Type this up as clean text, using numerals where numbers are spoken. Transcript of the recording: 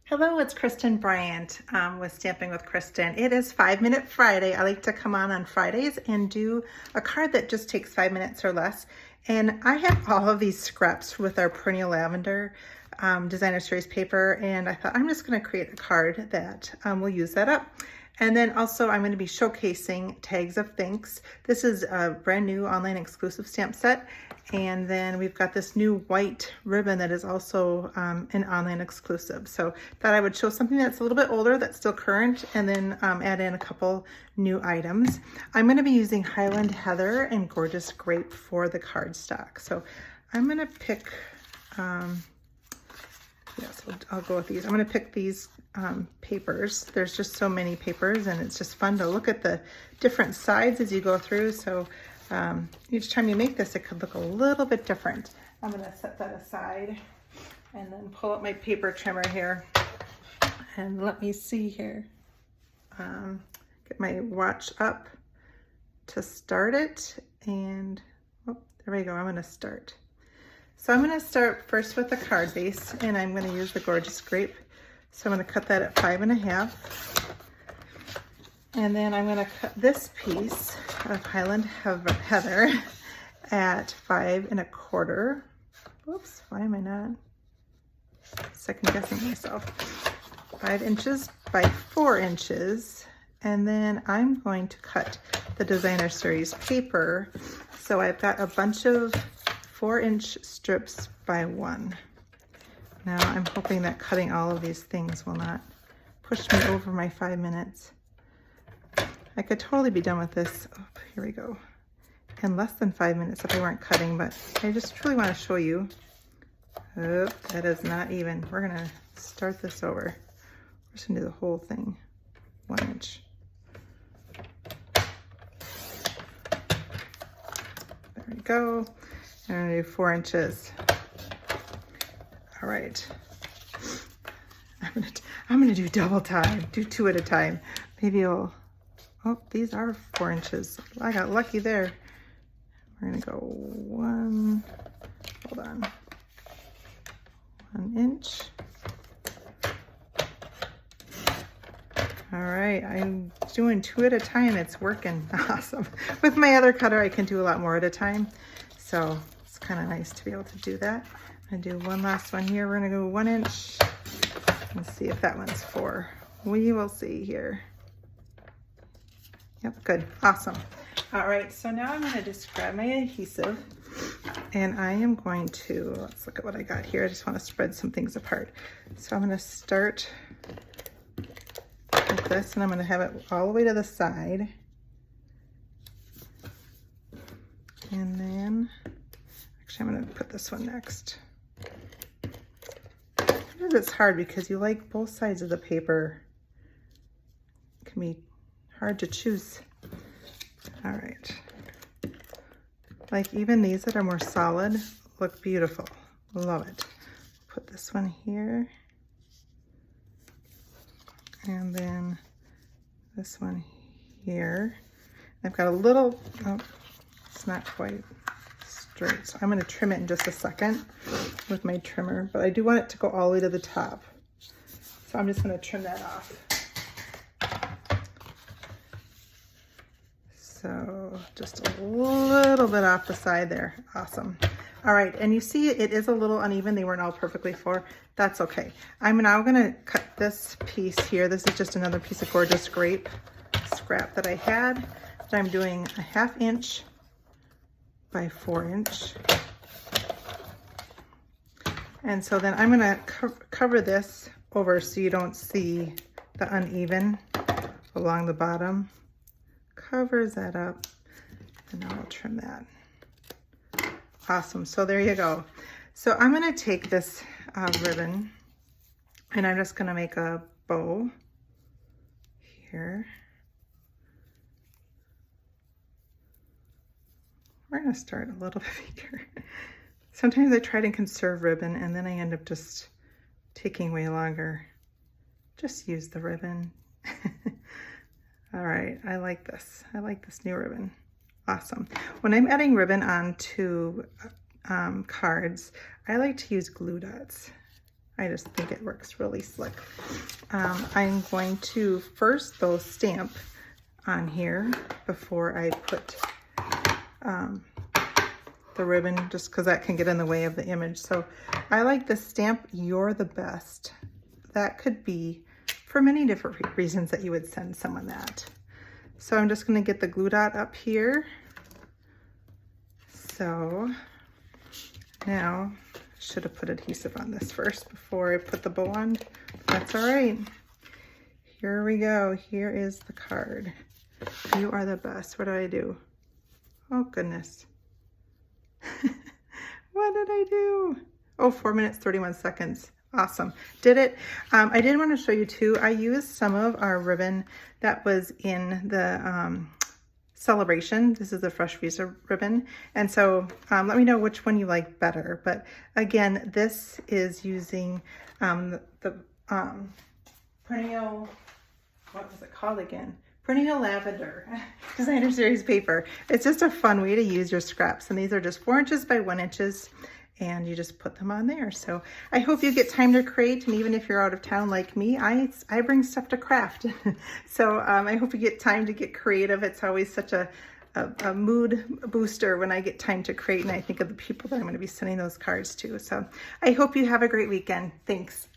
Hello, it's Kristen Bryant with Stamping with Kristen. It is 5 Minute Friday. I like to come on Fridays and do a card that just takes 5 minutes or less. And I have all of these scraps with our Perennial Lavender designer series paper, and I thought I'm just going to create a card that will use that up. And then also I'm going to be showcasing Tags of Thanks. This is a brand new online exclusive stamp set. And then we've got this new white ribbon that is also an online exclusive. So thought I would show something that's a little bit older that's still current, and then add in a couple new items. I'm going to be using Highland Heather and Gorgeous Grape for the cardstock. So I'm going to pick, I'll go with these. I'm going to pick these papers. There's just so many papers, and it's just fun to look at the different sides as you go through. So each time you make this, it could look a little bit different. I'm going to set that aside and then pull up my paper trimmer here. And let me see here. Get my watch up to start it. And oh, there we go. I'm going to start. So I'm going to start first with the card base, and I'm going to use the Gorgeous Grape. So I'm going to cut that at 5.5. And then I'm going to cut this piece of Highland Heather at 5.25. Whoops, why am I not second guessing myself? 5 inches by 4 inches. And then I'm going to cut the designer series paper. So I've got a bunch of 4-inch strips by 1. Now I'm hoping that cutting all of these things will not push me over my 5 minutes. I could totally be done with this, oh, here we go, in less than 5 minutes if I weren't cutting, but I just truly want to show you. Oh, that is not even. We're gonna start this over. We're just gonna do the whole thing, 1 inch. There we go. I'm gonna do 4 inches. All right. I'm gonna do double time, do 2 at a time. Maybe you'll, oh, these are 4 inches. I got lucky there. We're gonna go 1, hold on, 1 inch. All right, I'm doing 2 at a time. It's working awesome. With my other cutter, I can do a lot more at a time. So it's kind of nice to be able to do that. I'm gonna do one last one here. We're gonna go 1 inch. Let's see if that one's 4. We will see here. Yep, good, awesome. All right, so now I'm gonna just grab my adhesive, and I am going to, let's look at what I got here. I just wanna spread some things apart. So I'm gonna start like this, and I'm gonna have it all the way to the side. And then, actually I'm gonna put this one next. Sometimes it's hard because you like both sides of the paper. It can be hard to choose. All right. Like even these that are more solid look beautiful. Love it. Put this one here. And then this one here. I've got a little, oh, it's not quite straight. So I'm going to trim it in just a second with my trimmer, but I do want it to go all the way to the top. So I'm just going to trim that off. So just a little bit off the side there. Awesome. All right, and you see it is a little uneven. They weren't all perfectly for. That's okay. I'm now going to cut this piece here. This is just another piece of Gorgeous Grape scrap that I had. That I'm doing a 1/2 inch by 4 inch. And so then I'm going to cover this over so you don't see the uneven along the bottom. Covers that up, and now I'll trim that. Awesome, so there you go. So I'm gonna take this ribbon, and I'm just gonna make a bow here. We're gonna start a little bit bigger. Sometimes I try to conserve ribbon, and then I end up just taking way longer. Just use the ribbon. All right, I like this. I like this new ribbon. Awesome. When I'm adding ribbon onto cards, I like to use glue dots. I just think it works really slick. I'm going to first though stamp on here before I put the ribbon, just because that can get in the way of the image. So I like the stamp "You're the Best." That could be for many different reasons that you would send someone that. So I'm just going to get the glue dot up here. So now I should have put adhesive on this first before I put the bow on. That's all right. Here we go. Here is the card. You are the best. What do I do? Oh goodness. What did I do? Oh, 4 minutes, 31 seconds. Awesome. Did it. I did want to show you too, I used some of our ribbon that was in the celebration. This is the Fresh Visa ribbon. And so let me know which one you like better. But again, this is using the Perennial, what was it called again? Perennial Lavender Designer Series paper. It's just a fun way to use your scraps. And these are just 4 inches by 1 inches. And you just put them on there. So I hope you get time to create, and even if you're out of town like me, I bring stuff to craft. So I hope you get time to get creative. It's always such a mood booster when I get time to create, and I think of the people that I'm going to be sending those cards to. So I hope you have a great weekend. Thanks.